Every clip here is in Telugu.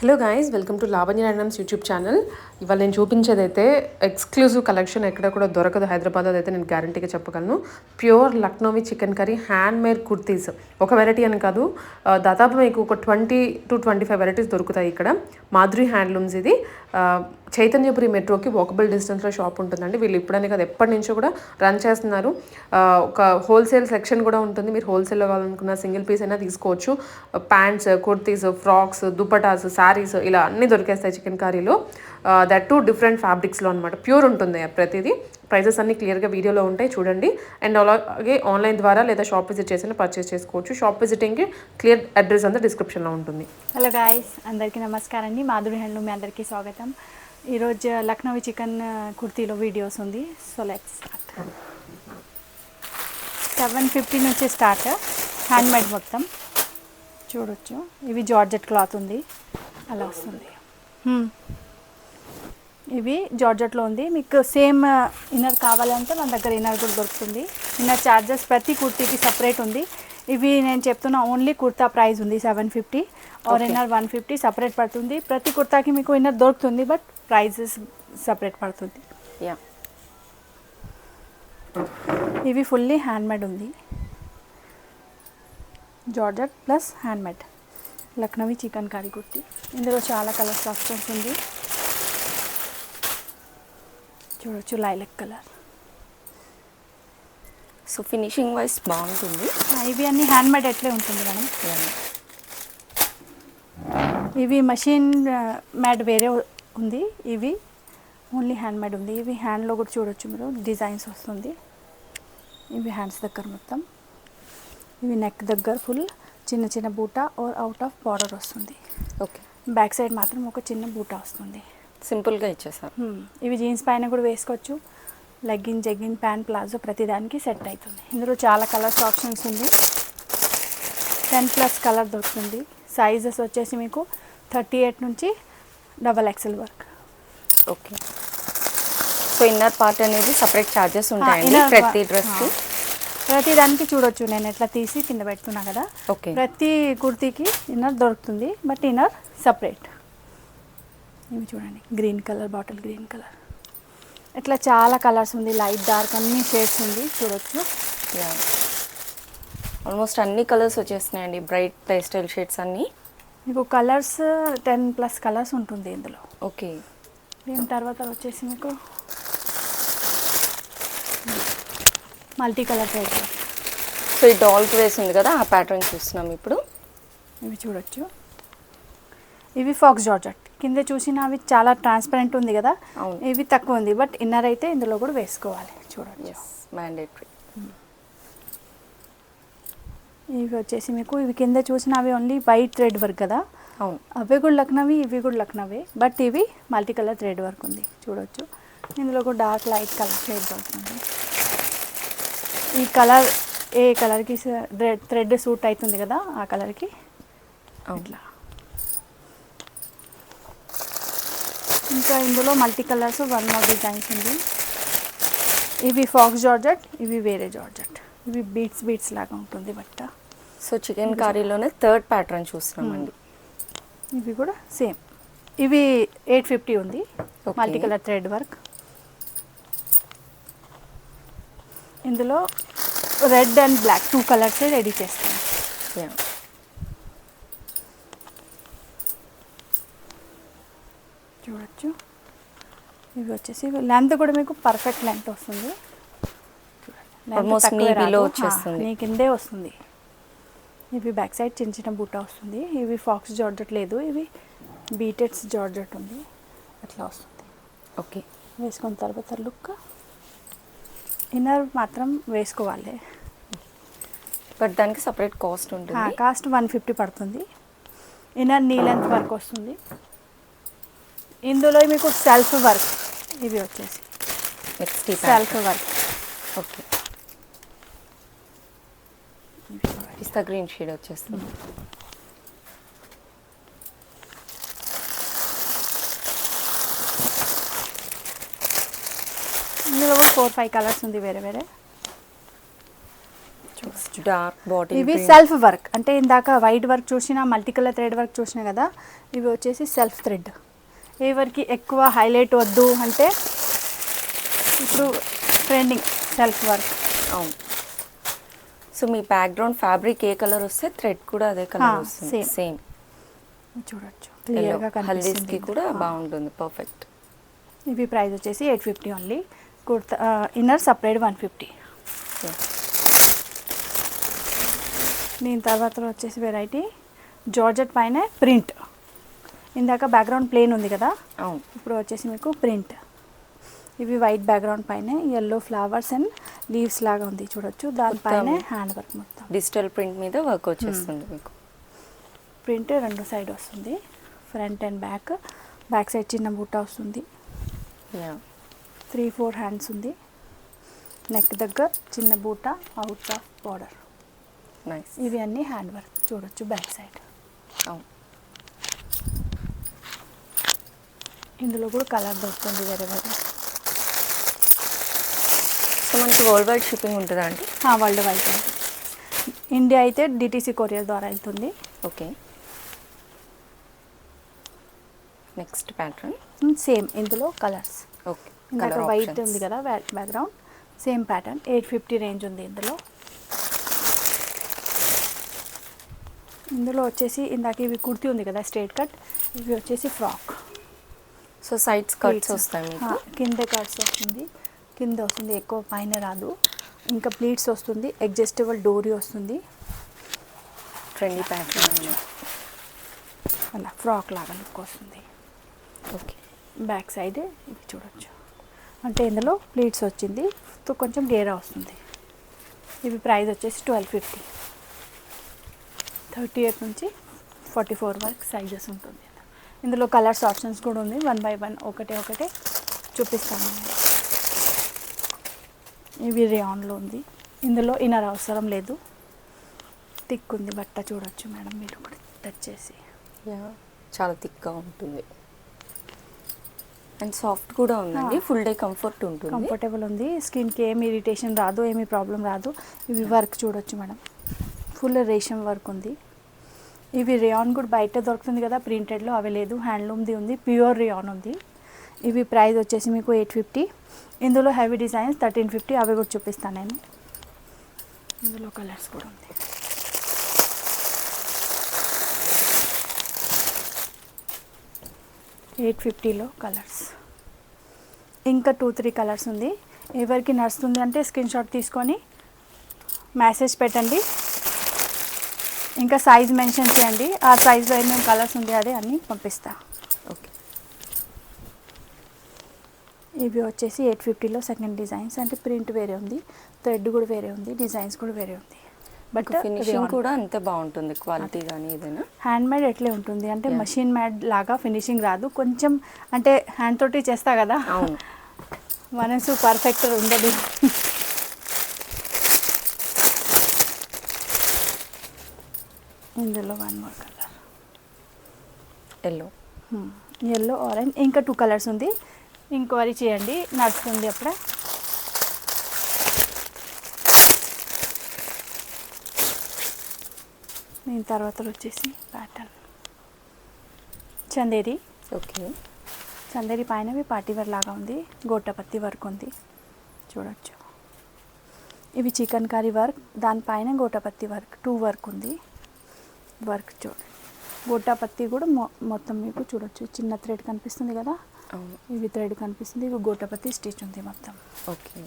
Hello guys, welcome to Lavanya randoms YouTube channel. ఇవాళ నేను చూపించేదైతే ఎక్స్క్లూజివ్ కలెక్షన్ ఎక్కడ కూడా దొరకదు హైదరాబాద్లో అయితే నేను గ్యారంటీగా చెప్పగలను. Pure Lucknowi chicken curry hand made kurtis. ఒక వెరైటీ అని కాదు, దాదాపు మీకు ఒక 20 to 25 వెరైటీస్ దొరుకుతాయి ఇక్కడ. మాధురి హ్యాండ్లూమ్స్ ఇది. చైతన్యపురి మెట్రోకి వాకబుల్ డిస్టెన్స్లో షాప్ ఉంటుందండి. వీళ్ళు ఇప్పుడనే కాదు ఎప్పటి నుంచో కూడా రన్ చేస్తున్నారు. ఒక హోల్సేల్ సెక్షన్ కూడా ఉంటుంది. మీరు హోల్సేల్లో కావాలనుకున్న సింగిల్ పీస్ అయినా తీసుకోవచ్చు. ప్యాంట్స్, కుర్తీస్, ఫ్రాక్స్, దుపటాస్, శారీస్ ఇలా అన్నీ దొరికేస్తాయి చికెన్ కర్రీలో. దట్ టూ డిఫరెంట్ ఫ్యాబ్రిక్స్లో అనమాట. ప్యూర్ ఉంటుంది ప్రతిదీ. ప్రైజెస్ అన్ని క్లియర్గా వీడియోలో ఉంటాయి, చూడండి. అండ్ అలాగే ఆన్లైన్ ద్వారా లేదా షాప్ విజిట్ చేసి పర్చేస్ చేసుకోవచ్చు. షాప్ విజిటింగ్కి క్లియర్ అడ్రస్ అంతా డిస్క్రిప్షన్లో ఉంటుంది. హలో గాయస్, అందరికీ నమస్కారం అండి. మాధురి హ్యాండ్లూమ్ మీ అందరికీ స్వాగతం. ఈరోజు లక్నోవి చికెన్ కుర్తీలో వీడియోస్ ఉంది. So let's start. 750 నుంచి స్టార్ట్. హ్యాండ్మేడ్ మొత్తం చూడొచ్చు. ఇవి జార్జెట్ క్లాత్ ఉంది, అలా వస్తుంది. ఇవి జార్జెట్లో ఉంది. మీకు సేమ్ ఇన్నర్ కావాలంటే మన దగ్గర ఇన్నర్ కూడా దొరుకుతుంది. ఇన్నర్ ఛార్జెస్ ప్రతి కుర్తీకి సపరేట్ ఉంది. ఇవి నేను చెప్తున్నా ఓన్లీ కుర్తా ప్రైస్ ఉంది 750 ఆర్ ఇన్నర్ 150 సపరేట్ పడుతుంది. ప్రతి కుర్తాకి మీకు ఇన్నర్ దొరుకుతుంది, బట్ ప్రైజెస్ సపరేట్ పడుతుంది. ఇవి ఫుల్లీ హ్యాండ్మేడ్ ఉంది. Georgette plus handmade Lucknowi chicken curry kurti. ఇందులో చాలా కలర్స్ ఆప్షన్స్ ఉంది. చూడొచ్చు, లైలక్ కలర్. సో ఫినిషింగ్ వైజ్ బాగుంటుంది. ఇవి అన్ని హ్యాండ్మేడ్ ఎట్లే ఉంటుంది మేడం. ఇవి మషిన్ మేడ్ వేరే ఉంది, ఇవి ఓన్లీ హ్యాండ్మేడ్ ఉంది. ఇవి హ్యాండ్లో కూడా చూడొచ్చు మీరు, డిజైన్స్ వస్తుంది. ఇవి హ్యాండ్స్ దగ్గర మొత్తం. ఇవి నెక్ దగ్గర ఫుల్ చిన్న చిన్న బూటా ఆర్ అవుట్ ఆఫ్ బార్డర్ వస్తుంది. ఓకే, బ్యాక్ సైడ్ మాత్రం ఒక చిన్న బూటా వస్తుంది. సింపుల్గా ఇచ్చేసారు. ఇవి జీన్స్ పైన కూడా వేసుకోవచ్చు. లెగ్గిన్, జెగ్గిన్, ప్యాంట్, ప్లాజో ప్రతిదానికి సెట్ అవుతుంది. ఇందులో చాలా కలర్స్ ఆప్షన్స్ ఉంది. 10+ కలర్ దొరుకుతుంది. సైజెస్ వచ్చేసి మీకు 38 నుంచి XXL వరకు. ఓకే, సో ఇన్నర్ పార్ట్ అనేది సపరేట్ ఛార్జెస్ ఉంటాయండి ప్రతి డ్రెస్కి. ప్రతి దానికి చూడొచ్చు, నేను ఎట్లా తీసి కింద పెడుతున్నా కదా. ఓకే, ప్రతి కుర్తీకి ఇన్నర్ దొరుకుతుంది, బట్ ఇన్నర్ సపరేట్. ఇవి చూడండి, green colour, bottle green colour, ఇట్లా చాలా కలర్స్ ఉంది. లైట్, డార్క్ అన్ని షేడ్స్ ఉంది, చూడొచ్చు. ఆల్మోస్ట్ అన్ని కలర్స్ వచ్చేస్తున్నాయండి, బ్రైట్ పేస్టల్ షేడ్స్ అన్నీ. మీకు కలర్స్ 10+ కలర్స్ ఉంటుంది ఇందులో. ఓకే, దీని తర్వాత వచ్చేసి మీకు మల్టీ కలర్ టైప్. సో ఈ డాల్కి వేసింది కదా, ఆ ప్యాటర్న్ చూస్తున్నాం ఇప్పుడు. ఇవి చూడొచ్చు. ఇవి ఫాక్స్ జార్జెట్. కింద చూసిన అవి చాలా ట్రాన్స్పరెంట్ ఉంది కదా, ఇవి తక్కువ ఉంది, బట్ ఇన్నర్ అయితే ఇందులో కూడా వేసుకోవాలి. చూడండి, మ్యాండేటరీ. ఇవి వచ్చేసి మీకు, ఇవి కింద చూసిన అవి ఓన్లీ వైట్ థ్రెడ్ వర్క్ కదా. అవును, అవి కూడా లక్నోవి, ఇవి కూడా లక్నోవే, బట్ ఇవి మల్టీ కలర్ థ్రెడ్ వర్క్ ఉంది. చూడొచ్చు, ఇందులో కూడా డార్క్ లైట్ కలర్ షేడ్ అవుతుంది. ఈ కలర్ ఏ కలర్కి థ్రెడ్ సూట్ అవుతుంది కదా, ఆ కలర్కి ఇట్లా. ఇంకా ఇందులో మల్టీ కలర్స్, 1 more డిజైన్స్ ఉంది. ఇవి ఫాక్స్ జార్జెట్, ఇవి వేరే జార్జెట్. ఇవి బీట్స్ లాగా ఉంటుంది బట్ట. సో చికెన్ కర్రీలోనే థర్డ్ ప్యాటర్న్ చూస్తున్నామండి. ఇవి కూడా సేమ్. ఇవి 850 ఉంది, మల్టీ కలర్ థ్రెడ్ వర్క్. ఇందులో red and black 2 colours ready చేస్తాను. చూడొచ్చు, ఇవి వచ్చేసి లెంత్ కూడా మీకు పర్ఫెక్ట్ లెంత్ వస్తుంది. నీ కిందే వస్తుంది. ఇవి బ్యాక్ సైడ్ చిన్న చిన్న బూటా వస్తుంది. ఇవి ఫాక్స్ జార్జెట్ లేదు, ఇవి బీటెడ్స్ జార్జెట్ ఉంది, అట్లా వస్తుంది. ఓకే, వేసుకున్న తర్వాత లుక్. ఇన్నర్ మాత్రం వేసుకోవాలి, బట్ దానికి సపరేట్ కాస్ట్ ఉంటుంది. కాస్ట్ 150 పడుతుంది. ఇన్నర్ నీ లెంత్ వర్క్ వస్తుంది. ఇందులో మీకు సెల్ఫ్ వర్క్, ఇవి వచ్చేసి సెల్ఫ్ వర్క్. ఓకే, పిస్తా గ్రీన్ షేడ్ వచ్చేస్తుంది. ఇందులో కూడా 4-5 కలర్స్ ఉంది వేరే వేరే. చూడొచ్చు. చూడొచ్చు డార్క్ బాటిల్ ఇవి సెల్ఫ్ వర్క్, అంటే ఇందాక వైట్ వర్క్ చూసినా మల్టీ కలర్ థ్రెడ్ వర్క్ చూసినా కదా, ఇవి వచ్చేసి సెల్ఫ్ థ్రెడ్. ఎవరికి ఎక్కువ హైలైట్ వద్దు అంటే ఇప్పుడు ట్రెండింగ్ సెల్ఫ్ వర్క్. అవును. సో మీ బ్యాక్గ్రౌండ్ ఫ్యాబ్రిక్ ఏ కలర్ వస్తే థ్రెడ్ కూడా అదే కలర్ వస్తుంది. సేమ్ చూడొచ్చు క్లియర్గా హల్దీస్కి కనిపిస్తుంది. కూడా బాగుంటుంది. పర్ఫెక్ట్. ఇవి ప్రైస్ వచ్చేసి 850 ఓన్లీ. Kurta inner separate 150. దీని తర్వాత వచ్చేసి వెరైటీ జార్జెట్ పైన ప్రింట్. ఇందాక బ్యాక్గ్రౌండ్ ప్లేన్ ఉంది కదా, అవును. ఇప్పుడు వచ్చేసి మీకు ప్రింట్. ఇవి వైట్ బ్యాక్గ్రౌండ్ పైన ఎల్లో ఫ్లవర్స్ అండ్ లీవ్స్ లాగా ఉంది చూడొచ్చు. దానిపైన హ్యాండ్ వర్క్ మొత్తం డిజిటల్ ప్రింట్ మీద వర్క్ వచ్చేస్తుంది మీకు. ప్రింట్ రెండు సైడ్ వస్తుంది, front and back. Back side చిన్న బూట వస్తుంది. 3-4 హ్యాండ్స్ ఉంది. నెక్ దగ్గర చిన్న బూట, అవుట్ ఆఫ్ బార్డర్. నైస్. ఇవి అన్నీ హ్యాండ్ వర్క్ చూడొచ్చు బ్యాక్ సైడ్. అవును. ఇందులో కూడా కలర్ దొరుకుతుంది వేరే వేరే. సో మనకి వరల్డ్ వైడ్ షిప్పింగ్ ఉంటుందా అండి? World wide. ఇండియా అయితే డిటీసీ కొరియర్ ద్వారా వెళ్తుంది. ఓకే. నెక్స్ట్ ప్యాటర్న్ సేమ్ ఇందులో కలర్స్. ఓకే. ఇందాక వైట్ ఉంది కదా బ్యాక్గ్రౌండ్, సేమ్ ప్యాటర్న్. 850 రేంజ్ ఉంది ఇందులో. ఇందులో వచ్చేసి ఇందాక ఇవి కుర్తీ ఉంది కదా స్ట్రైట్ కట్, ఇవి వచ్చేసి ఫ్రాక్. సో సైడ్స్ కట్స్ వస్తాయి మీకు. కింద కట్స్ వస్తుంది, కింద వస్తుంది, ఎక్కువ పైన రాదు. ఇంకా ప్లీట్స్ వస్తుంది, అడ్జస్టబుల్ డోరీ వస్తుంది. ట్రెండీ ప్యాటర్న్ అలా ఫ్రాక్ లాగా లుక్ వస్తుంది. ఓకే. బ్యాక్ సైడ్ ఇవి చూడొచ్చు, అంటే ఇందులో ప్లీట్స్ వచ్చింది, కొంచెం గేరా వస్తుంది. ఇవి ప్రైస్ వచ్చేసి 1250. 38 నుంచి 44 వరకు సైజెస్ ఉంటుంది. ఇందులో కలర్స్ ఆప్షన్స్ కూడా ఉంది. 1 by 1 ఒకటే చూపిస్తాను. ఇవి రేయాన్లో ఉంది. ఇందులో ఇన్నర్ అవసరం లేదు, థిక్ ఉంది బట్ట. చూడొచ్చు మేడం మీరు కూడా టచ్ చేసి. చాలా థిక్గా ఉంటుంది అండ్ సాఫ్ట్ కూడా ఉందండి. ఫుల్ డే కంఫర్ట్ ఉంటుంది, కంఫర్టబుల్ ఉంది. స్కిన్కి ఏమి ఇరిటేషన్ రాదు, ఏమి ప్రాబ్లం రాదు. ఇవి వర్క్ చూడొచ్చు మేడం, ఫుల్ రేషం వర్క్ ఉంది. ఇవి రేయాన్ కూడా బయట దొరుకుతుంది కదా ప్రింటెడ్లో, అవి లేదు. హ్యాండ్లూమ్ది ఉంది, ప్యూర్ రేయాన్ ఉంది. ఇవి ప్రైస్ వచ్చేసి మీకు 850. ఇందులో హెవీ డిజైన్స్ 1350, అవి కూడా చూపిస్తాను నేను. ఇందులో కలర్స్ కూడా ఉంది. $850లో కలర్స్. ఇంకా 2-3 కలర్స్ ఉంది. ఎవరికి నడుస్తుంది అంటే స్క్రీన్ షాట్ తీసుకొని మెసేజ్ పెట్టండి, ఇంకా సైజ్ మెన్షన్ చేయండి. ఆ సైజ్లో ఏమేమి కలర్స్ ఉంది అదే అన్నీ పంపిస్తా. ఓకే. ఇవి వచ్చేసి 850లో సెకండ్ డిజైన్స్, అంటే ప్రింట్ వేరే ఉంది, థ్రెడ్ కూడా వేరే ఉంది, డిజైన్స్ కూడా వేరే ఉంది. బట్ ఫినిషింగ్ కూడా అంతే బాగుంటుంది, క్వాలిటీ కానీ ఏదైనా. హ్యాండ్ మేడ్ ఎట్లే ఉంటుంది అంటే మషిన్ మేడ్ లాగా ఫినిషింగ్ రాదు. కొంచెం అంటే హ్యాండ్ తోటి చేస్తా కదా, మనసు పర్ఫెక్ట్ ఉండదు. ఇందులో 1 more కలర్, ఎల్లో ఆరెంజ్. ఇంకా 2 కలర్స్ ఉంది, ఇంక్వైరీ చేయండి, నడుస్తుంది అప్పుడే. దీని తర్వాత వచ్చేసి ప్యాటర్న్ చందేరి. ఓకే. చందేరి పైనవి పార్టీవేర్ లాగా ఉంది, గోటపత్తి వర్క్ ఉంది చూడొచ్చు. ఇవి చికెన్ కర్రీ వర్క్, దానిపైన గోటపత్తి వర్క్ 2 వర్క్ ఉంది. వర్క్ చూడండి, గోటాపత్తి కూడా మొత్తం మీకు చూడొచ్చు. చిన్న థ్రెడ్ కనిపిస్తుంది కదా, ఇవి థ్రెడ్ కనిపిస్తుంది, ఇవి గోటాపత్తి స్టిచ్ ఉంది మొత్తం. ఓకే.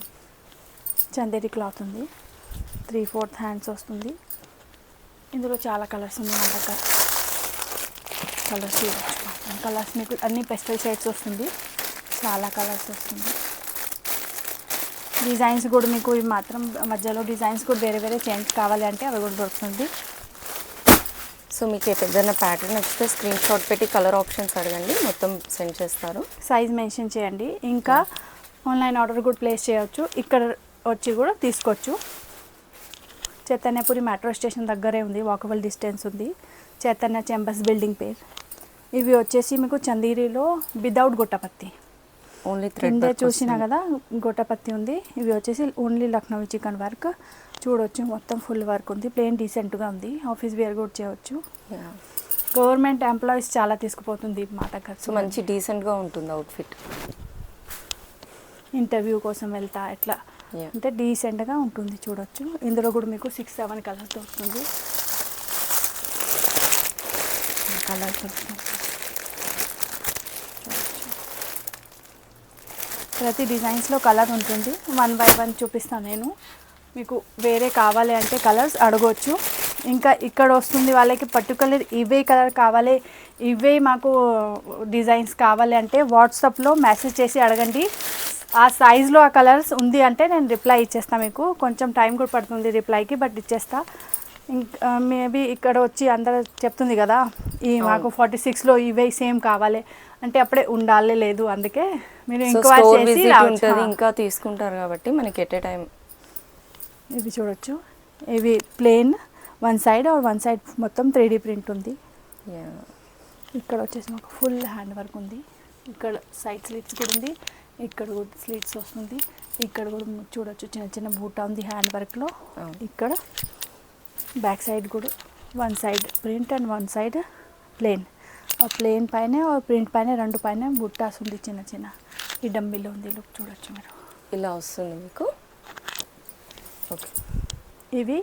చందేరి క్లాత్ ఉంది, 3/4 హ్యాండ్స్ వస్తుంది. ఇందులో చాలా కలర్స్ ఉంది మన దగ్గర. కలర్స్ చూడొచ్చు, కలర్స్ మీకు అన్ని పెస్టల్ షేడ్స్ వస్తుంది, చాలా కలర్స్ వస్తుంది. డిజైన్స్ కూడా మీకు ఇవి మాత్రం మధ్యలో డిజైన్స్ కూడా వేరే వేరే చేంజ్ కావాలి అంటే అవి కూడా దొరుకుతుంది. సో మీకు ఏదైనా ప్యాటర్న్ నచ్చితే స్క్రీన్ షాట్ పెట్టి కలర్ ఆప్షన్స్ అడగండి, మొత్తం సెండ్ చేస్తారు. సైజ్ మెన్షన్ చేయండి, ఇంకా ఆన్లైన్ ఆర్డర్ కూడా ప్లేస్ చేయవచ్చు, ఇక్కడ వచ్చి కూడా తీసుకోవచ్చు. చైతన్యపురి మెట్రో స్టేషన్ దగ్గరే ఉంది, వాకబుల్ డిస్టెన్స్ ఉంది. చైతన్య చెంబస్ బిల్డింగ్ పేరు. ఇవి వచ్చేసి మీకు చందేరిలో వితౌట్ గొట్టపత్తి, ఓన్లీ థ్రెడ్ కింద చూసినా కదా గొట్టపత్తి ఉంది. ఇవి వచ్చేసి ఓన్లీ లక్నో చికెన్ వర్క్. చూడొచ్చు మొత్తం ఫుల్ వర్క్ ఉంది. ప్లేన్ డీసెంట్గా ఉంది. ఆఫీస్ వేర్ కూడా చేయవచ్చు. యా. గవర్నమెంట్ ఎంప్లాయీస్ చాలా తీసుకుపోతుంది మా దగ్గర. సో మంచి డీసెంట్గా ఉంటుంది అవుట్ఫిట్. ఇంటర్వ్యూ కోసం వెళ్తా ఎట్లా Yeah. అంటే డీసెంట్గా ఉంటుంది. చూడొచ్చు ఇందులో కూడా మీకు 6-7 కలర్స్ దొరుకుతుంది. కలర్స్ ప్రతి డిజైన్స్లో కలర్ ఉంటుంది. 1 by 1 చూపిస్తాను నేను. మీకు వేరే కావాలి అంటే కలర్స్ అడగవచ్చు. ఇంకా ఇక్కడ వస్తుంది వాళ్ళకి పర్టికులర్ ఇవే కలర్ కావాలి, ఇవే మాకు డిజైన్స్ కావాలి అంటే వాట్సాప్లో మెసేజ్ చేసి అడగండి. ఆ సైజులో ఆ కలర్స్ ఉంది అంటే నేను రిప్లై ఇచ్చేస్తాను. మీకు కొంచెం టైం కూడా పడుతుంది రిప్లైకి, బట్ ఇచ్చేస్తా. ఇంకా మేబీ ఇక్కడ వచ్చి అందరూ చెప్తుంది కదా ఈ మాకు 46లో ఇవే సేమ్ కావాలి అంటే అప్పుడే ఉండాలి, లేదు అందుకే మీరు ఎంక్వైరీ చేసి ఉంటుంది ఇంకా తీసుకుంటారు కాబట్టి మనకి ఎట్ ఏ టైం. ఇవి చూడొచ్చు. ఇవి ప్లేన్ వన్ సైడ్ మొత్తం 3D ప్రింట్ ఉంది. ఇక్కడ వచ్చేసి మాకు ఫుల్ హ్యాండ్ వర్క్ ఉంది. ఇక్కడ సైడ్ స్లీట్స్ కూడా ఉంది. ఇక్కడ కూడా స్లీట్స్ వస్తుంది. ఇక్కడ కూడా చూడొచ్చు చిన్న చిన్న బూటా ఉంది హ్యాండ్ వర్క్లో. ఇక్కడ బ్యాక్ సైడ్ కూడా 1 side print and 1 side plain. ఆ ప్లేన్ పైన ప్రింట్ పైన 2 పైన బుట్టాస్ ఉంది చిన్న చిన్న. ఈ డంబిల్లో ఉంది. లుక్ చూడొచ్చు మీరు. ఇలా వస్తుంది మీకు. ఓకే. ఇవి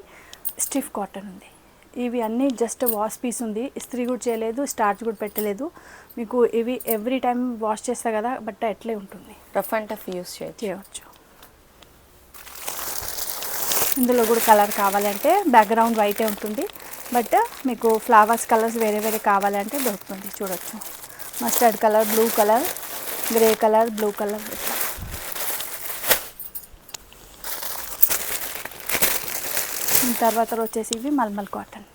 స్టిఫ్ కాటన్ ఉంది. ఇవి అన్నీ జస్ట్ వాష్ పీస్ ఉంది. ఇస్త్రీ కూడా చేయలేదు, స్టార్చ్ కూడా పెట్టలేదు. మీకు ఇవి ఎవ్రీ టైం వాష్ చేస్తా కదా బట్ట ఎట్లే ఉంటుంది. రఫ్ అండ్ టఫ్ యూస్ చేయవచ్చు. ఇందులో కూడా కలర్ కావాలంటే బ్యాక్గ్రౌండ్ వైటే ఉంటుంది, బట్ మీకు ఫ్లవర్స్ కలర్స్ వేరే వేరే కావాలంటే దొరుకుతుంది. చూడొచ్చు mustard colour, blue colour, grey colour, blue colour. తర్వాత వచ్చేసి ఇవి మల్మల్ కాటన్.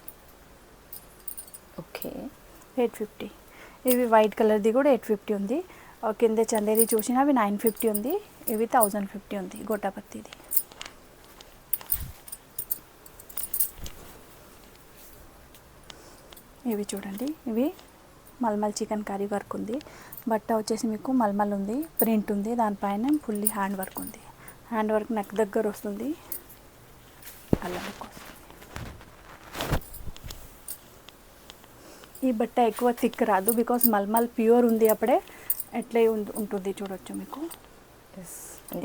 ఓకే. 850. ఇవి వైట్ కలర్ది కూడా 850 ఉంది. కింద చందేరి చూసినా అవి 950 ఉంది. ఇవి 1050 ఉంది గోటాపత్తిది. ఇవి చూడండి. ఇవి మల్మల్ చికెన్ కర్రీ వర్క్ ఉంది. బట్ట వచ్చేసి మీకు మల్మల్ ఉంది, ప్రింట్ ఉంది, దానిపైన ఫుల్లీ హ్యాండ్ వర్క్ ఉంది. హ్యాండ్ వర్క్ నెక్ దగ్గర వస్తుంది. అలా ఈ బట్ట ఎక్కువ థిక్ రాదు బికాస్ మల్మల్ ప్యూర్ ఉంది. అప్పుడే ఎట్లే ఉంటుంది చూడొచ్చు మీకు.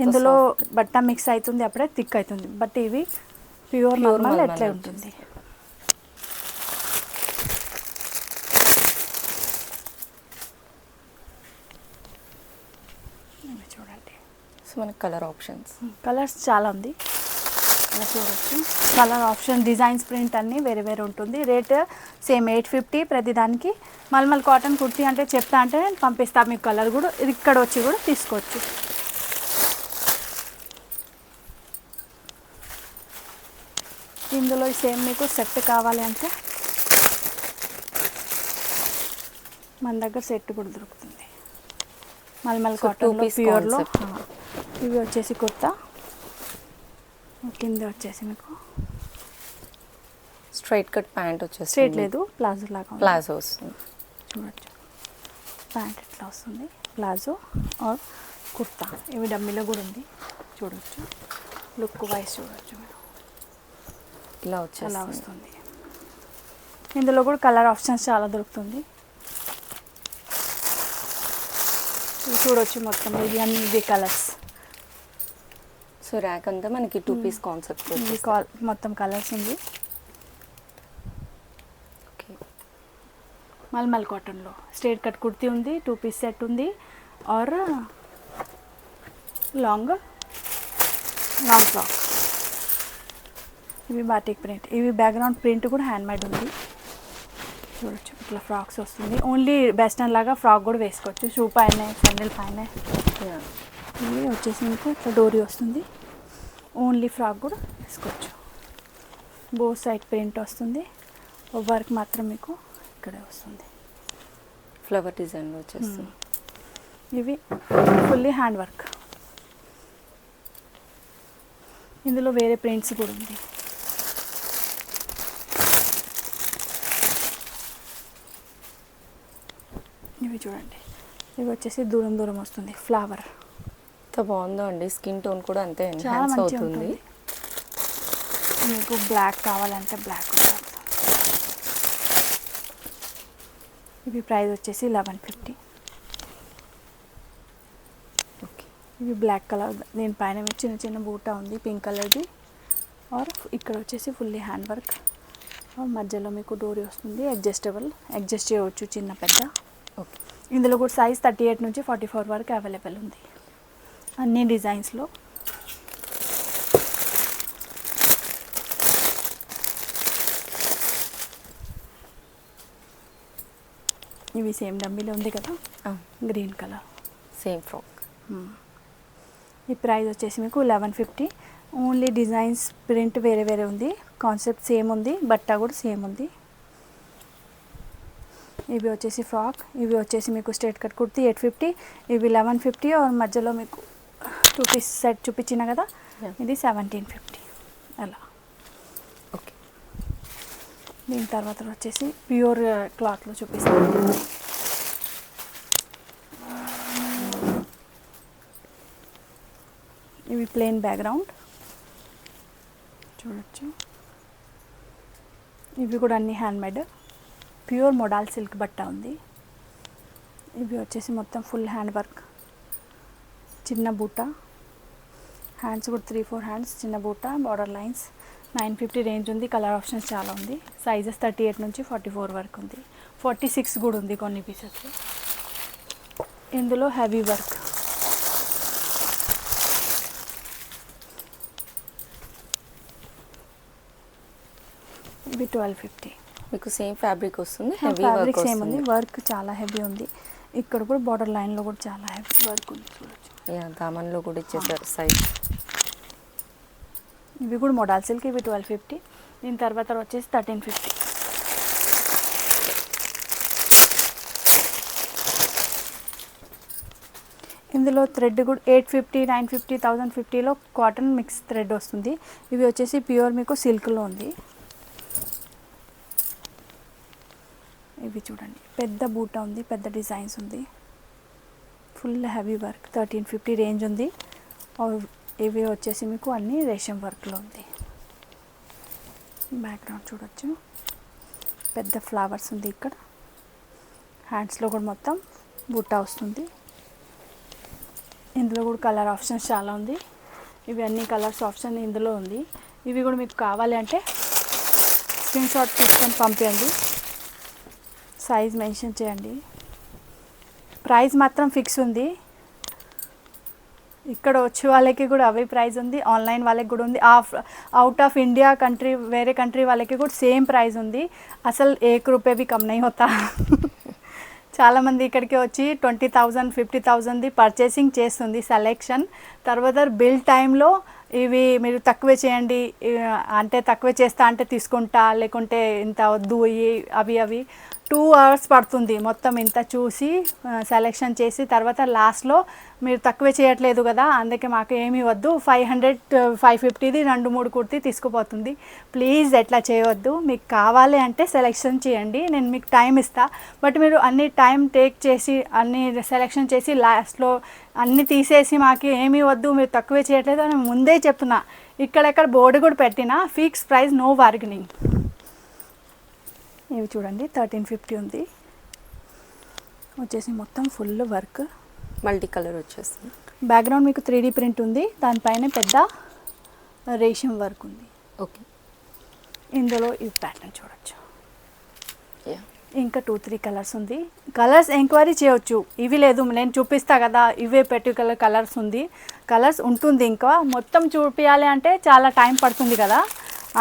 ఇందులో బట్ట మిక్స్ అవుతుంది అప్పుడే థిక్ అవుతుంది. బట్ ఇవి ప్యూర్ మల్మల్ ఎట్లే ఉంటుంది. చూడండి. సో మనకి కలర్స్ చాలా ఉంది. చూడొచ్చు కలర్ ఆప్షన్, డిజైన్స్, ప్రింట్ అన్నీ వేరే వేరే ఉంటుంది. రేట్ సేమ్ 850 ప్రతిదానికి. మల్మల్ కాటన్ కుర్తీ అంటే చెప్తా అంటే నేను పంపిస్తాను మీకు. కలర్ కూడా ఇక్కడ వచ్చి కూడా తీసుకోవచ్చు. ఇందులో సేమ్ మీకు సెట్ కావాలి అంటే మన దగ్గర సెట్ కూడా దొరుకుతుంది. మల్మల్ కాటన్ ప్యూర్లో. ఇవి వచ్చేసి కుర్తా, కింద వచ్చేసి మీకు స్ట్రైట్ కట్ ప్యాంట్ వచ్చేసి స్ట్రైట్ లేదు, ప్లాజో లాగా ప్లాజో వస్తుంది. చూడొచ్చు ప్యాంట్ ఎట్లా వస్తుంది, ప్లాజో ఆర్ కుర్తా. ఇవి డమ్మీలో కూడా ఉంది. చూడొచ్చు లుక్ వైజ్ చూడొచ్చు మీరు. ఇలా వస్తుంది. ఇందులో కూడా కలర్ ఆప్షన్స్ చాలా దొరుకుతుంది. చూడొచ్చు మొత్తం ఇది అన్ని ఇవి కలర్స్. సో ర్యాక్ అంతా మనకి 2 పీస్ కాన్సెప్ట్ మొత్తం కలర్స్ ఉంది. ఓకే. మల్మల్ కాటన్లో స్ట్రైట్ కట్ కుర్తీ ఉంది, 2 పీస్ సెట్ ఉంది, ఆర్ లాంగ్ ఫ్రాక్. ఇవి బాటిక్ ప్రింట్. ఇవి బ్యాక్గ్రౌండ్ ప్రింట్ కూడా హ్యాండ్ మేడ్ ఉంది. చూడొచ్చు ఇట్లా ఫ్రాక్స్ వస్తుంది. ఓన్లీ వెస్టర్న్ లాగా ఫ్రాక్ కూడా వేసుకోవచ్చు. షూ పైన, శాండిల్ పైన. ఇవి వచ్చేసి మీకు ఇట్లా డోరీ వస్తుంది. ఓన్లీ ఫ్రాక్ కూడా వేసుకోవచ్చు. బోత్ సైడ్ ప్రింట్ వస్తుంది. వర్క్ మాత్రం మీకు ఇక్కడే వస్తుంది. ఫ్లవర్ డిజైన్ వచ్చేస్తుంది. ఇవి ఫుల్లీ హ్యాండ్ వర్క్. ఇందులో వేరే ప్రింట్స్ కూడా ఉంది. ఇవి చూడండి. ఇవి వచ్చేసి దూరం దూరం వస్తుంది ఫ్లవర్. ఎంత బాగుందో అండి. స్కిన్ టోన్ కూడా అంతే ఎన్హాన్స్ అవుతుంది. మీకు బ్లాక్ కావాలంటే బ్లాక్ కూడా దొరుకుతుంది. ఇవి ప్రైస్ వచ్చేసి 1150. ఓకే. ఇవి బ్లాక్ కలర్, దీనిపైన మీకు చిన్న చిన్న బూటా ఉంది పింక్ కలర్ది. ఆర్ ఇక్కడ వచ్చేసి ఫుల్లీ హ్యాండ్ వర్క్. మధ్యలో మీకు డోరీ వస్తుంది, అడ్జస్టబుల్, అడ్జస్ట్ చేయవచ్చు చిన్న పెద్ద. ఓకే. ఇందులో కూడా సైజ్ 38 నుంచి 44 వరకు అవైలబుల్ ఉంది అన్ని డిజైన్స్లో. ఇవి సేమ్ డమ్మీలో ఉంది కదా, గ్రీన్ కలర్ సేమ్ ఫ్రాక్. ఈ ప్రైస్ వచ్చేసి మీకు 1150. ఓన్లీ డిజైన్స్ ప్రింట్ వేరే వేరే ఉంది, కాన్సెప్ట్ సేమ్ ఉంది, బట్ట కూడా సేమ్ ఉంది. ఇవి వచ్చేసి ఫ్రాక్, ఇవి వచ్చేసి మీకు స్ట్రేట్ కట్ కుర్తీ 850, ఇవి 1150. మధ్యలో మీకు 2 పీస్ సెట్ చూపించిన కదా, ఇది 1750 అలా. ఓకే. దీని తర్వాత వచ్చేసి ప్యూర్ క్లాత్లో చూపిస్తాను. ఇవి ప్లెయిన్ బ్యాక్గ్రౌండ్ చూడొచ్చు. ఇవి కూడా అన్ని హ్యాండ్మేడ్, ప్యూర్ మోడల్ సిల్క్ బట్ట ఉంది. ఇవి వచ్చేసి మొత్తం ఫుల్ హ్యాండ్ వర్క్, చిన్న బూట, హ్యాండ్స్ కూడా 3-4 హ్యాండ్స్, చిన్న బూట, బార్డర్ లైన్స్. 950 రేంజ్ ఉంది. కలర్ ఆప్షన్స్ చాలా ఉంది. సైజెస్ 38 నుంచి 44 వరకు ఉంది. 46 కూడా ఉంది కొన్ని పీసెస్. ఇందులో హెవీ వర్క్, ఇవి 1250. మీకు సేమ్ ఫ్యాబ్రిక్ వస్తుంది, హెవీ ఫ్యాబ్రిక్ వర్క్ సేమ్ ఉంది, వస్తుంది. వర్క్ చాలా హెవీ ఉంది. ఇక్కడ కూడా బార్డర్ లైన్లో కూడా చాలా హెవీ వర్క్ ఉంది చూడొచ్చు. దామన్లో కూడా ఇచ్చేసారు సైజ్. ఇవి కూడా మోడల్ సిల్క్, ఇవి 1250. దీని తర్వాత వచ్చేసి 1350. ఇందులో థ్రెడ్ కూడా 850, 950, 1050లో కాటన్ మిక్స్ థ్రెడ్ వస్తుంది. ఇవి వచ్చేసి ప్యూర్ మీకు సిల్క్లో ఉంది. ఇవి చూడండి, పెద్ద బూటా ఉంది, పెద్ద డిజైన్స్ ఉంది, ఫుల్ హెవీ వర్క్. 1350 రేంజ్ ఉంది. ఇవి వచ్చేసి మీకు అన్ని రేషం వర్క్లో ఉంది. బ్యాక్గ్రౌండ్ చూడొచ్చు, పెద్ద ఫ్లవర్స్ ఉంది ఇక్కడ. హ్యాండ్స్లో కూడా మొత్తం బూటా వస్తుంది. ఇందులో కూడా కలర్ ఆప్షన్స్ చాలా ఉంది. ఇవి అన్ని కలర్స్ ఆప్షన్ ఇందులో ఉంది. ఇవి కూడా మీకు కావాలి అంటే స్క్రీన్ షాట్ తీసుకొని పంపించండి, సైజ్ మెన్షన్ చేయండి. ప్రైస్ మాత్రం ఫిక్స్ ఉంది. ఇక్కడ వచ్చే వాళ్ళకి కూడా అవే ప్రైస్ ఉంది, ఆన్లైన్ వాళ్ళకి కూడా ఉంది, అవుట్ ఆఫ్ ఇండియా కంట్రీ వేరే కంట్రీ వాళ్ళకి కూడా సేమ్ ప్రైస్ ఉంది. అసలు 1 రూపాయి भी कम नहीं होता. చాలామంది ఇక్కడికి వచ్చి 20,000 50,000ది పర్చేసింగ్ చేస్తుంది సెలెక్షన్. తర్వాత బిల్ టైంలో ఇవి మీరు తక్కువ చేయండి అంటే తక్కువ చేస్తా అంటే తీసుకుంటా, లేకుంటే ఇంత వద్దు అవి 2 hours పడుతుంది మొత్తం ఇంత చూసి సెలెక్షన్ చేసి. తర్వాత లాస్ట్లో మీరు తక్కువ చేయట్లేదు కదా, అందుకే మాకు ఏమీ వద్దు, 500 550ది 2-3 కుర్తీ తీసుకుపోతుంది. ప్లీజ్ ఎట్లా చేయవద్దు. మీకు కావాలి అంటే సెలెక్షన్ చేయండి, నేను మీకు టైం ఇస్తా. బట్ మీరు అన్ని టైం టేక్ చేసి అన్ని సెలెక్షన్ చేసి లాస్ట్లో అన్నీ తీసేసి మాకు ఏమీ వద్దు, మీరు తక్కువ చేయట్లేదు అని ముందే చెప్తున్నా. ఇక్కడెక్కడ బోర్డు కూడా పెట్టినా ఫిక్స్ ప్రైస్, నో బార్గెనింగ్. ఇవి చూడండి 1350 ఉంది. వచ్చేసి మొత్తం ఫుల్ వర్క్, మల్టీ కలర్ వచ్చేస్తుంది. బ్యాక్గ్రౌండ్ మీకు 3D ప్రింట్ ఉంది, దానిపైన పెద్ద రేషం వర్క్ ఉంది. ఓకే. ఇందులో ఈ ప్యాటర్న్ చూడొచ్చు. ఇంకా 2-3 కలర్స్ ఉంది. కలర్స్ ఎంక్వైరీ చేయవచ్చు. ఇవి లేదు నేను చూపిస్తా కదా, ఇవే పర్టికులర్ కలర్స్ ఉంది. కలర్స్ ఉంటుంది, ఇంకా మొత్తం చూపించాలి అంటే చాలా టైం పడుతుంది కదా,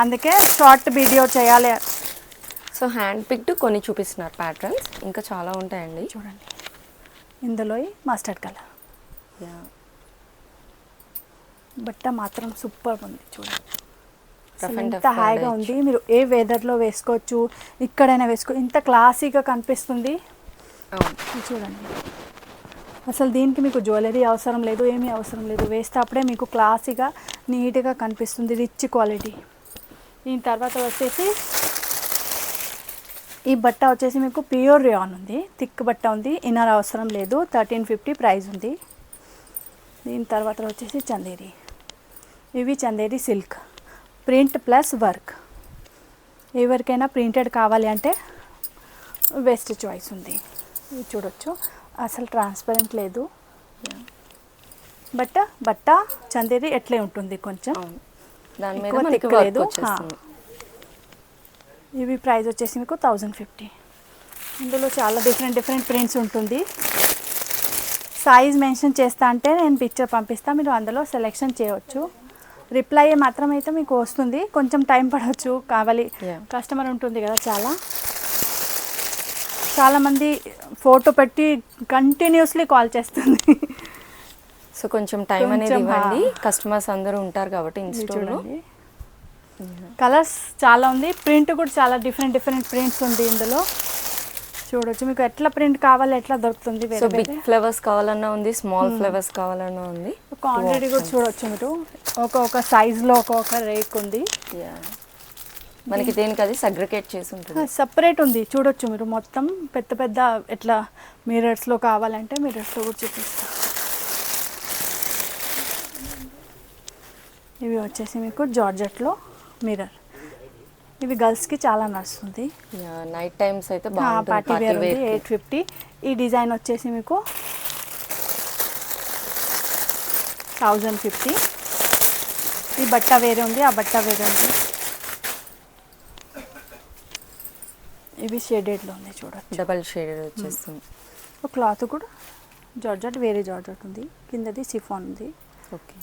అందుకే షార్ట్ వీడియో చేయాలి. సో హ్యాండ్ పిక్డ్ కొన్ని చూపిస్తున్నారు ప్యాటర్న్స్, ఇంకా చాలా ఉంటాయండి. చూడండి, ఇందులో మస్టర్డ్ కలర్ బట్ట మాత్రం సూపర్ ఉంది. చూడండి ఎంత హాయిగా ఉంది. మీరు ఏ వెదర్లో వేసుకోవచ్చు, ఇక్కడైనా ఇంత క్లాసీగా కనిపిస్తుంది. చూడండి, అసలు దీనికి మీకు జ్యువెలరీ అవసరం లేదు, ఏమీ అవసరం లేదు, వేస్తే అప్పుడే మీకు క్లాసీగా నీట్గా కనిపిస్తుంది, రిచ్ క్వాలిటీ. దీని తర్వాత వచ్చేసి ఈ బట్ట వచ్చేసి మీకు ప్యూర్ రియాన్ ఉంది, థిక్ బట్ట ఉంది, ఇన్నర్ అవసరం లేదు. 1350 ప్రైస్ ఉంది. దీని తర్వాత వచ్చేసి చందేరి, ఇవి Chanderi silk, print plus work. ఎవరికైనా ప్రింటెడ్ కావాలి అంటే బెస్ట్ చాయిస్ ఉంది. ఇది చూడొచ్చు, అసలు ట్రాన్స్పరెంట్ లేదు. బట్ట చందేరి ఎట్లే ఉంటుంది, కొంచెం దాని మీద ఎక్కువ మనకి thick వర్క్ లేదు. వచ్చేస్తుంది. ఇవి ప్రైస్ వచ్చేసి మీకు 1050. ఇందులో చాలా డిఫరెంట్ ప్రింట్స్ ఉంటుంది. సైజ్ మెన్షన్ చేస్తా అంటే నేను పిక్చర్ పంపిస్తా, మీరు అందులో సెలెక్షన్ చేయవచ్చు. రిప్లై మాత్రం అయితే మీకు వస్తుంది, కొంచెం టైం పడవచ్చు. కావాలి కస్టమర్ ఉంటుంది కదా, చాలామంది ఫోటో పెట్టి కంటిన్యూస్లీ కాల్ చేస్తుంది. సో కొంచెం టైం అనేది ఇవ్వండి, కస్టమర్స్ అందరూ ఉంటారు కాబట్టి ఇన్స్టోర్లో. కలర్స్ చాలా ఉంది, ప్రింట్ కూడా చాలా డిఫరెంట్ ప్రింట్స్ ఉంది ఇందులో. చూడొచ్చు, మీకు ఎట్లా ప్రింట్ కావాలి ఎట్లా దొరుకుతుంది. సో బిగ్ ఫ్లవర్స్ కావాలన్నా ఉంది, స్మాల్ ఫ్లవర్స్ కావాలన్నా ఉంది. క్వాంటిటీ కూడా చూడొచ్చు మీరు, ఒక్కొక్క సైజులో ఒక్కొక్క రేక్ ఉంది. మనకి దేనికి అది సగ్రిగేట్ చేసి ఉంటుంది, సపరేట్ ఉంది. చూడొచ్చు మీరు, మొత్తం పెద్ద ఎట్లా మిరర్స్లో కావాలంటే మిరర్స్లో కూడా చూపిస్తాను. ఇవి వచ్చేసి మీకు జార్జెట్లో మిర్రర్. ఇవి గర్ల్స్కి చాలా నడుస్తుంది, నైట్ టైమ్స్ అయితే పార్టీ వేర్ ఉంది. 850. ఈ డిజైన్ వచ్చేసి మీకు 1050. ఈ బట్ట వేరే ఉంది, ఆ బట్ట వేరే ఉంది. ఇవి షేడెడ్లో ఉంది, చూడొచ్చు, డబల్ షేడెడ్ వచ్చేస్తుంది. క్లాత్ కూడా జార్జెట్, వేరే జార్జెట్ ఉంది, కిందది సిఫాన్ ఉంది. ఓకే,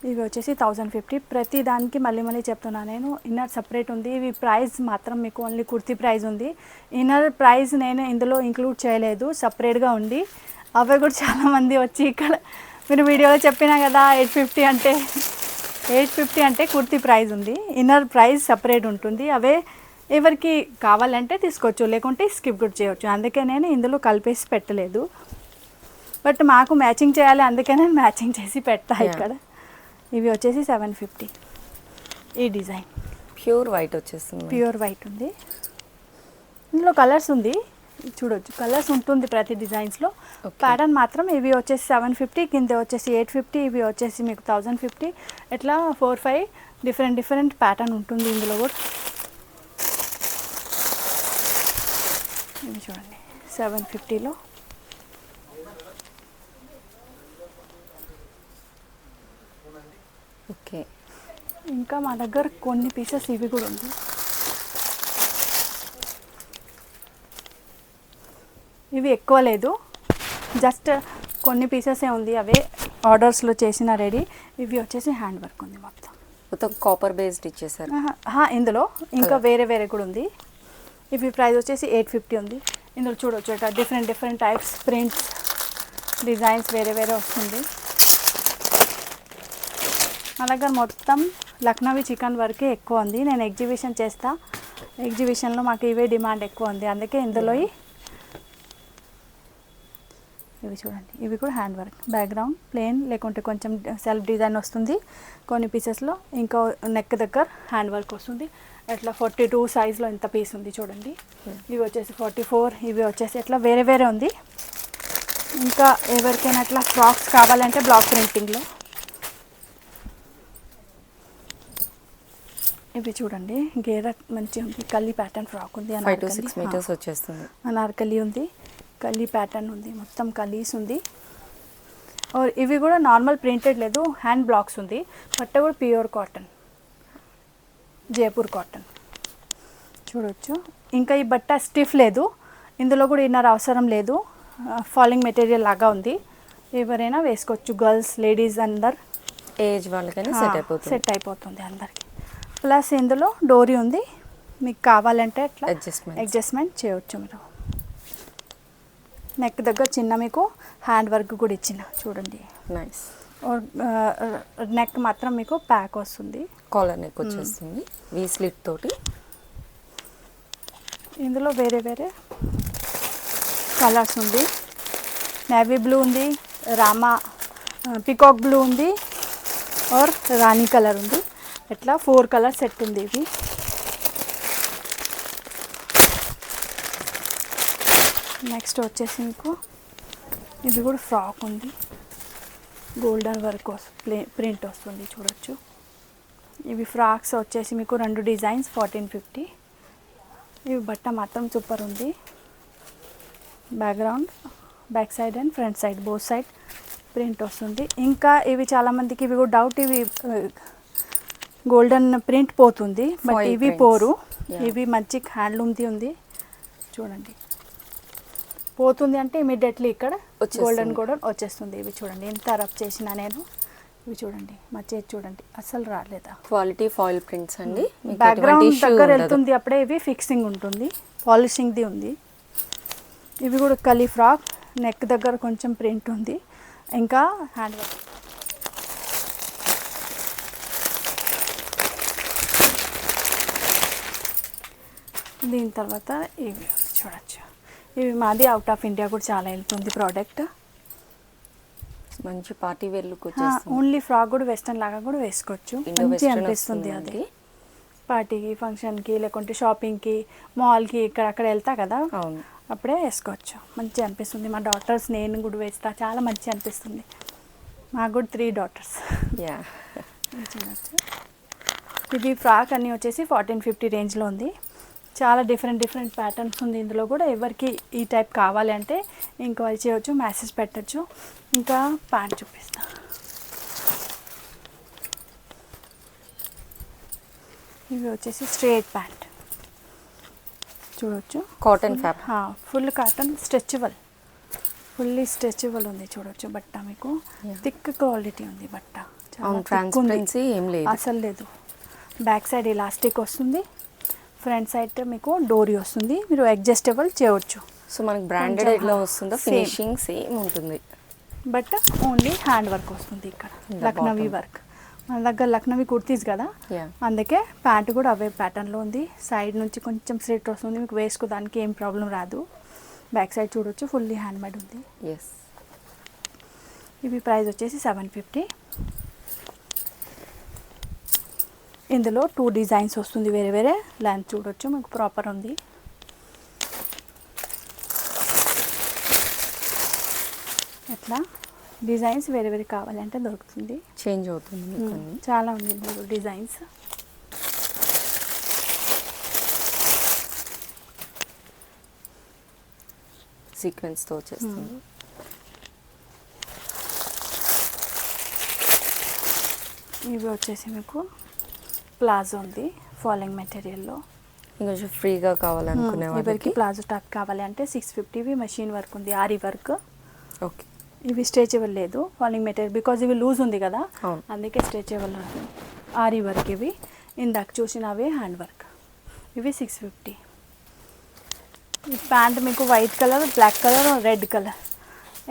ఇవి వచ్చేసి 1050. ప్రతి దానికి మళ్ళీ చెప్తున్నా నేను, ఇన్నర్ సపరేట్ ఉంది. ఇవి ప్రైస్ మాత్రం మీకు ఓన్లీ కుర్తీ ప్రైస్ ఉంది. ఇన్నర్ ప్రైస్ నేను ఇందులో ఇంక్లూడ్ చేయలేదు, సపరేట్గా ఉంది. అవి కూడా చాలామంది వచ్చి ఇక్కడ మీరు వీడియోలో చెప్పినా కదా 850 అంటే కుర్తీ ప్రైస్ ఉంది, ఇన్నర్ ప్రైస్ సపరేట్ ఉంటుంది. అవే ఎవరికి కావాలంటే తీసుకోవచ్చు, లేకుంటే స్కిప్ కూడా చేయవచ్చు. అందుకే నేను ఇందులో కలిపేసి పెట్టలేదు, బట్ మాకు మ్యాచింగ్ చేయాలి, అందుకే నేను మ్యాచింగ్ చేసి పెట్టా ఇక్కడ. ఇవి వచ్చేసి 750. ఈ డిజైన్ ప్యూర్ వైట్ వచ్చేస్తుంది, ప్యూర్ వైట్ ఉంది. ఇందులో కలర్స్ ఉంది, చూడొచ్చు, కలర్స్ ఉంటుంది ప్రతి డిజైన్స్లో. ప్యాటర్న్ మాత్రం ఇవి వచ్చేసి 750, కింద వచ్చేసి 850, ఇవి వచ్చేసి మీకు 1050. ఇట్లా 4-5 డిఫరెంట్ ప్యాటర్న్ ఉంటుంది ఇందులో కూడా. ఇవి చూడండి 750లో. ఓకే, ఇంకా మా దగ్గర కొన్ని పీసెస్ ఇవి కూడా ఉంది. ఇవి ఎక్కువ లేదు, జస్ట్ కొన్ని పీసెసే ఉంది, అవే ఆర్డర్స్లో చేసిన రెడీ. ఇవి వచ్చేసి హ్యాండ్ వర్క్ ఉంది, మొత్తం కాపర్ బేస్డ్ ఇచ్చేసారు. ఇందులో ఇంకా వేరే కూడా ఉంది. ఇవి ప్రైస్ వచ్చేసి 850 ఉంది. ఇందులో చూడవచ్చు ఇట్లా డిఫరెంట్ టైప్స్ ప్రింట్స్ డిజైన్స్ వేరే వస్తుంది. మా దగ్గర మొత్తం లక్నవీ చికెన్ వర్కే ఎక్కువ ఉంది. నేను ఎగ్జిబిషన్ చేస్తా, ఎగ్జిబిషన్లో మాకు ఇవే డిమాండ్ ఎక్కువ ఉంది, అందుకే ఇందులో ఇవి చూడండి. ఇవి కూడా హ్యాండ్ వర్క్, బ్యాక్గ్రౌండ్ ప్లెయిన్ లేకుంటే కొంచెం సెల్ఫ్ డిజైన్ వస్తుంది కొన్ని పీసెస్లో. ఇంకా నెక్ దగ్గర హ్యాండ్ వర్క్ వస్తుంది. ఇట్లా 42 సైజ్లో ఎంత పీస్ ఉంది చూడండి. ఇవి వచ్చేసి 44, ఇవి వచ్చేసి ఇట్లా వేరే ఉంది. ఇంకా ఎవరికైనా అట్లా ఫ్రాక్స్ కావాలంటే బ్లాక్ ప్రింటింగ్లో ఇవి చూడండి. గేరా మంచిగా ఉంది, కల్లీ ప్యాటర్న్ ఫ్రాక్ ఉంది, 5 to 6 మీటర్స్ వచ్చేస్తుంది. అనార్కలి ఉంది, కల్లీ ప్యాటర్న్ ఉంది, మొత్తం కలీస్ ఉంది. ఇవి కూడా నార్మల్ ప్రింటెడ్ లేదు, హ్యాండ్ బ్లాక్స్ ఉంది. బట్ట కూడా ప్యూర్ కాటన్, జైపూర్ కాటన్ చూడవచ్చు. ఇంకా ఈ బట్ట స్టిఫ్ లేదు, ఇందులో కూడా ఇన్నర్ అవసరం లేదు, ఫాలింగ్ మెటీరియల్ లాగా ఉంది. ఎవరైనా వేసుకోవచ్చు, గర్ల్స్ లేడీస్ అందరు ఏజ్ వాళ్ళకైనా సెట్ అయిపోతుంది అందరికి. ప్లస్ ఇందులో డోరీ ఉంది, మీకు కావాలంటే అట్లా అడ్జస్ట్మెంట్ చేయవచ్చు మీరు. నెక్ దగ్గర చిన్న మీకు హ్యాండ్ వర్క్ కూడా ఇచ్చిన చూడండి, నైస్. నెక్ మాత్రం మీకు ప్యాక్ వస్తుంది, కాలర్ నెక్ వచ్చేస్తుంది వీ స్లిట్ తోటి. ఇందులో వేరే కలర్స్ ఉంది, నేవీ బ్లూ ఉంది, రామా పికాక్ బ్లూ ఉంది, और రాణి కలర్ ఉంది. ఇట్లా 4 కలర్ సెట్ ఉంది. ఇది నెక్స్ట్ వచ్చేసి మీకు ఇది కూడా ఫ్రాక్ ఉంది, గోల్డెన్ వర్క్ ప్రింట్ వస్తుంది చూడొచ్చు. ఇవి ఫ్రాక్స్ వచ్చేసి మీకు 2 డిజైన్స్ 1450. ఇవి బట్ట మాత్రం సూపర్ ఉంది. Background back side and front side both side print వస్తుంది. ఇంకా ఇవి చాలామందికి ఇవి కూడా డౌట్, ఇవి గోల్డెన్ ప్రింట్ పోతుంది, బట్ Foil ఇవి prints. పోరు. Yeah. ఇవి మంచి హ్యాండ్లూమ్ది ఉంది చూడండి. పోతుంది అంటే ఇమీడియట్లీ ఇక్కడ వచ్చేస్తుంది. గోల్డెన్ కూడా వచ్చేస్తుంది. ఇవి చూడండి ఎంత రబ్ చేసినా నేను. ఇవి చూడండి మా చేతి చూడండి అస్సలు రాలేదా. క్వాలిటీ ఫాయిల్ ప్రింట్స్ అండి. మీకు బ్యాక్గ్రౌండ్ ఎటువంటి issue దగ్గర ఉండదు. వెళ్తుంది అప్పుడే ఇవి ఫిక్సింగ్ ఉంటుంది, పాలిషింగ్ది ఉంది. ఇవి కూడా కలీ ఫ్రాక్, నెక్ దగ్గర కొంచెం ప్రింట్ ఉంది, ఇంకా హ్యాండ్ వర్క్. దీని తర్వాత ఇవి చూడొచ్చు. ఇవి మాది అవుట్ ఆఫ్ ఇండియా కూడా చాలా వెళ్తుంది ప్రోడక్ట్. మంచి పార్టీ వేర్ లుక్ వచ్చేస్తుంది. ఓన్లీ ఫ్రాక్ కూడా వెస్టర్న్ లాగా కూడా వేసుకోవచ్చు, ఇండో మంచి వెస్టర్న్ అనిపిస్తుంది. వస్తుంది అది మనకి. పార్టీకి, ఫంక్షన్కి, లేకుంటే షాపింగ్కి, మాల్కి ఇక్కడ అక్కడ వెళ్తా కదా, అవును. అప్పుడే వేసుకోవచ్చు, మంచిగా అనిపిస్తుంది. మా డాటర్స్ నేను కూడా వేస్తా, చాలా మంచిగా అనిపిస్తుంది. మాకు కూడా 3 daughters. యా చూడవచ్చు. ఇది ఫ్రాక్ అన్నీ వచ్చేసి 1450 రేంజ్లో ఉంది. చాలా డిఫరెంట్ ప్యాటర్న్స్ ఉంది ఇందులో కూడా. ఎవరికి ఈ టైప్ కావాలి అంటే ఇంక్వైరీ చేయవచ్చు, మెసేజ్ పెట్టచ్చు. ఇంకా ప్యాంట్ చూపిస్తా. ఇవి వచ్చేసి స్ట్రేట్ ప్యాంట్ చూడొచ్చు. Cotton fabric. Full cotton, stretchable, fully stretchable ఉంది చూడొచ్చు. బట్ట మీకు థిక్ క్వాలిటీ ఉంది బట్ట, అవును. thick ఉంది. ట్రాన్స్పరెన్సీ ఏం లేదు. అసలు లేదు. బ్యాక్ సైడ్ ఇలాస్టిక్ వస్తుంది, ఫ్రంట్ సైడ్ మీకు డోరీ వస్తుంది, మీరు అడ్జస్టబుల్ చేయవచ్చు. సో మనకి బ్రాండెడ్ కొంచెం ఎట్లా వస్తుందో same. ఫినిషింగ్ సేమ్ ఉంటుంది. బట్ ఓన్లీ హ్యాండ్ వర్క్ వస్తుంది ఇక్కడ, The లక్నవీ bottom. వర్క్. మన దగ్గర లక్నవీ కుర్తీస్ కదా, యా అందుకే ప్యాంట్ కూడా అవే ప్యాటర్న్లో ఉంది. సైడ్ నుంచి కొంచెం స్ట్రేట్ వస్తుంది, మీకు వేసుకోవడానికి ఏం ప్రాబ్లం రాదు. బ్యాక్ సైడ్ చూడొచ్చు, ఫుల్లీ హ్యాండ్ మేడ్ ఉంది. ఎస్. ఇవి ప్రైస్ వచ్చేసి 750. ఇందులో 2 డిజైన్స్ వస్తుంది, వేరే వేరే లెంత్ చూడొచ్చు, మీకు ప్రాపర్ ఉంది. ఎట్లా డిజైన్స్ వేరే వేరే కావాలంటే దొరుకుతుంది. చేంజ్ అవుతుంది మీకు అన్ని. చాలా ఉంది ఇందులో డిజైన్స్. సీక్వెన్స్తో వచ్చేస్తుంది. ఇవి వచ్చేసి మీకు ప్లాజో ఉంది, ఫాలింగ్ మెటీరియల్లో. ఇంకొంచెం ఫ్రీగా కావాలనుకునే ఎవరికి వాళ్ళకి. ప్లాజో టాప్ కావాలి అంటే 650. ఇవి మెషిన్ వర్క్ ఉంది, ఆరి వర్క్. ఓకే. ఇవి స్ట్రెచబుల్ లేదు, ఫాలింగ్ మెటీరియల్, బికాజ్ ఇవి లూజ్ ఉంది కదా, అవును. అందుకే స్ట్రెచబుల్ ఉంది. ఆరి వర్క్ ఇవి, ఇందాక చూసినవి హ్యాండ్ వర్క్. ఇవి 650. ఈ ప్యాంట్ మీకు white colour, black colour, red colour.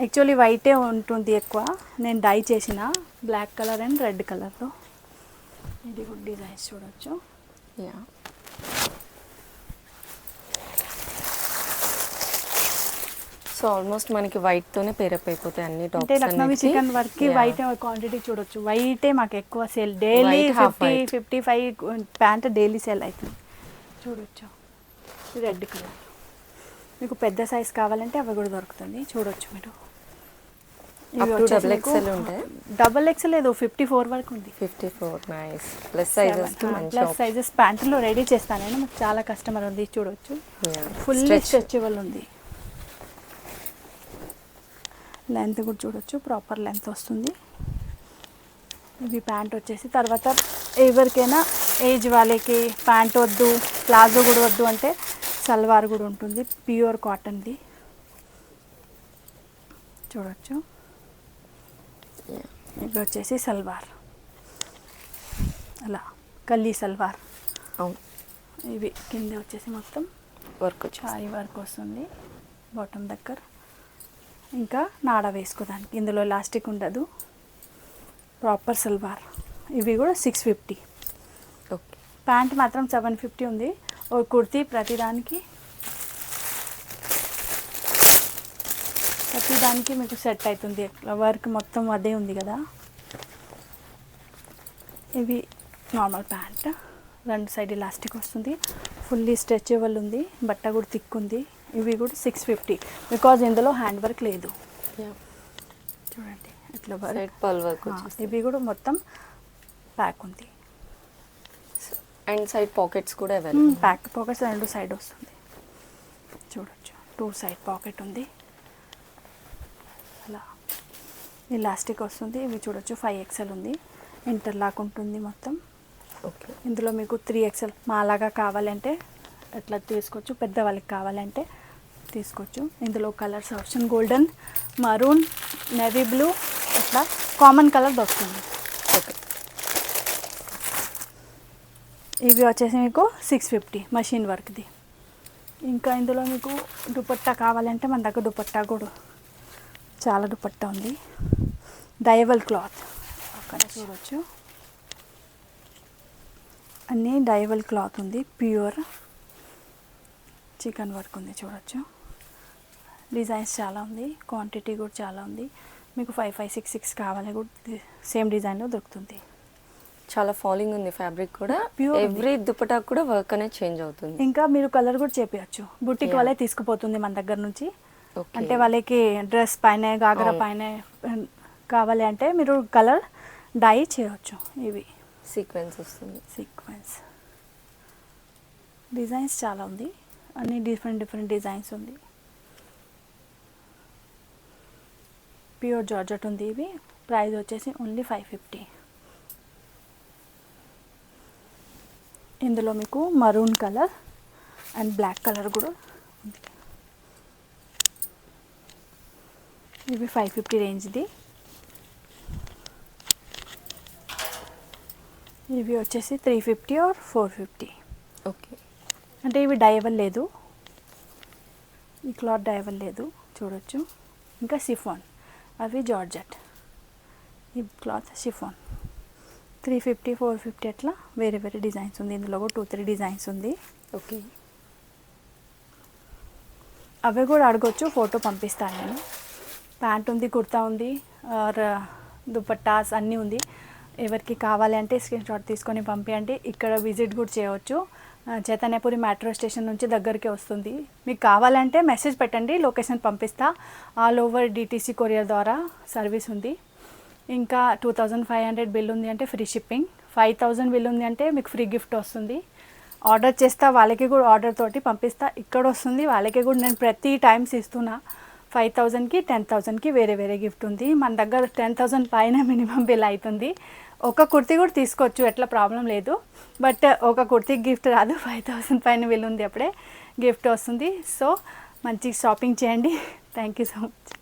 Actually వైటే ఉంటుంది ఎక్కువ, నేను డై చేసిన బ్లాక్ కలర్ అండ్ రెడ్ కలర్లో. ఇది కూడా డిజైన్స్ చూడొచ్చు. యా. సో ఆల్మోస్ట్ మనకి వైట్ తోనే పేరప్ అయిపోతాయి అన్ని అంటే టాప్స్ లక్నవీ చికెన్ వర్క్ కి వైట్ క్వాంటిటీ చూడొచ్చు. వైటే మాకు ఎక్కువ sale, daily White, half 50-55 pant daily sale అవుతుంది చూడొచ్చు. రెడ్ కలర్ మీకు పెద్ద సైజ్ కావాలంటే అవి కూడా దొరుకుతుంది చూడొచ్చు మీరు. అప్ టు డబుల్ ఎక్స్ఎల్ ఉంటాయి. డబుల్ ఎక్స్ఎల్ లేదు, 54 వరకు ఉంది. 54 నైస్. ప్లస్ సైజెస్ కి మంచి ప్లస్ సైజెస్ ప్యాంట్లో రెడీ చేస్తాను నేను, మాకు చాలా కస్టమర్ ఉంది చూడొచ్చు. ఫుల్ స్ట్రెచబుల్ ఉంది. లెంత్ కూడా చూడొచ్చు, ప్రాపర్ లెంత్ వస్తుంది. ఇవి ప్యాంట్ వచ్చేసి. తర్వాత ఎవరికైనా ఏజ్ వాళ్ళకి ప్యాంట్ వద్దు, ప్లాజో కూడా వద్దు అంటే సల్వార్ కూడా ఉంటుంది, ప్యూర్ కాటన్ది చూడొచ్చు. ఇవి వచ్చేసి సల్వార్, అలా కల్లీ సల్వార్. అవును. ఇవి కింద వచ్చేసి మొత్తం వర్క్ వచ్చి చాయ్ వర్క్ వస్తుంది బాటమ్ దగ్గర. ఇంకా నాడ వేసుకోవడానికి, ఇందులో ఎలాస్టిక్ ఉండదు, ప్రాపర్ సల్వార్. ఇవి కూడా 650. ఓకే. ప్యాంట్ మాత్రం 750 ఉంది. ఒక కుర్తీ ప్రతిదానికి మీకు సెట్ అవుతుంది. వర్క్ మొత్తం అదే ఉంది కదా. ఇవి నార్మల్ ప్యాంట్, 2 సైడ్ ఎలాస్టిక్ వస్తుంది, ఫుల్లీ స్ట్రెచబుల్ ఉంది, బట్ట కూడా థిక్ ఉంది. ఇవి కూడా 650 బికాజ్ ఇందులో హ్యాండ్ వర్క్ లేదు చూడండి. ఇట్లా సైడ్ పల్ వర్క్ వచ్చేసి ఇవి కూడా మొత్తం ప్యాక్ ఉంది. అండ్ సైడ్ పాకెట్స్ కూడా అవైలబుల్. బ్యాక్ పాకెట్స్ 2 సైడ్ వస్తుంది చూడొచ్చు. 2 సైడ్ పాకెట్ ఉంది. అలా ఇలాస్టిక్ వస్తుంది. ఇవి చూడొచ్చు 5XL ఉంది. ఇంటర్లాక్ ఉంటుంది మొత్తం. ఓకే. ఇందులో మీకు 3XL మాలాగా కావాలంటే అట్లా తీసుకోవచ్చు, పెద్దవాళ్ళకి కావాలంటే తీసుకోవచ్చు. ఇందులో colours option golden, maroon, navy blue అట్లా కామన్ కలర్ దొరుకుతుంది. ఓకే. ఇవి వచ్చేసి మీకు 650 మషిన్ వర్క్ది. ఇంకా ఇందులో మీకు దుపట్టా కావాలంటే మన దగ్గర దుపట్టా కూడా చాలా దుపట్టా ఉంది. డైవల్ క్లాత్ అక్కడ చూడవచ్చు. అన్నీ డైవల్ క్లాత్ ఉంది. ప్యూర్ చికెన్ వర్క్ ఉంది చూడొచ్చు. డిజైన్స్ చాలా ఉంది. క్వాంటిటీ కూడా చాలా ఉంది. మీకు 5, 5, 6, 6 కావాలి కూడా సేమ్ డిజైన్లో దొరుకుతుంది. చాలా ఫాలింగ్ ఉంది ఫ్యాబ్రిక్ కూడా. Pure ఎవ్రీ దుపట్టా కూడా వర్క్ అనేది చేంజ్ అవుతుంది. ఇంకా మీరు కలర్ కూడా చేపించచ్చు. బుట్టికి వాళ్ళే తీసుకుపోతుంది మన దగ్గర నుంచి. ఓకే. అంటే వాళ్ళకి డ్రెస్ పైన గాగ్రా పైన కావాలి అంటే మీరు కలర్ డై చేయవచ్చు. ఇవి సీక్వెన్స్ వస్తుంది. సీక్వెన్స్ డిజైన్స్ చాలా ఉంది. అన్ని డిఫరెంట్ డిజైన్స్ ఉంది. ప్యూర్ జార్జెట్ ఉంది. ఇవి ప్రైస్ వచ్చేసి ఓన్లీ 550. ఇందులో మీకు maroon colour and black colour కూడా ఉంది. ఇవి 550 రేంజ్ది. ఇవి వచ్చేసి 350 ఆర్ 450. ఓకే. అంటే ఇవి డైవల్ లేదు, ఈ క్లాత్ డైవల్ లేదు చూడొచ్చు. ఇంకా షిఫాన్, అవి జార్జెట్. ఈ క్లాత్ షిఫాన్ 350, 450 అట్లా వేరే డిజైన్స్ ఉంది. ఇందులో కూడా 2, 3 డిజైన్స్ ఉంది. ఓకే. అవి కూడా అడగొచ్చు, ఫోటో పంపిస్తాను నేను. ప్యాంట్ ఉంది, కుర్తా ఉంది, ఆర్ దుపట్టాస్ అన్నీ ఉంది. ఎవరికి కావాలి అంటే స్క్రీన్ షాట్ తీసుకొని పంపించండి. ఇక్కడ విజిట్ కూడా చేయవచ్చు. చైతన్యపురి మెట్రో స్టేషన్ నుంచి దగ్గరికి వస్తుంది. మీకు కావాలంటే మెసేజ్ పెట్టండి, లొకేషన్ పంపిస్తా. ఆల్ ఓవర్ డిటీసీ కొరియర్ ద్వారా సర్వీస్ ఉంది. ఇంకా 2500 బిల్ ఉంది అంటే ఫ్రీ షిప్పింగ్. 5000 బిల్ ఉంది అంటే మీకు ఫ్రీ గిఫ్ట్ వస్తుంది. ఆర్డర్ చేస్తా, వాళ్ళకి కూడా ఆర్డర్ తోటి పంపిస్తా. ఇక్కడ వస్తుంది వాళ్ళకి కూడా నేను ప్రతి టైమ్స్ ఇస్తున్నా. 5000కి 10,000కి వేరే గిఫ్ట్ ఉంది. మన దగ్గర 10,000 పైన మినిమం బిల్ అవుతుంది. ఒక కుర్తీ కూడా తీసుకోవచ్చు, ఎట్లా ప్రాబ్లం లేదు. బట్ ఒక కుర్తీకి గిఫ్ట్ రాదు. 5000 పైన బిల్ ఉంది అప్పుడే గిఫ్ట్ వస్తుంది. సో మంచి షాపింగ్ చేయండి. Thank you so much.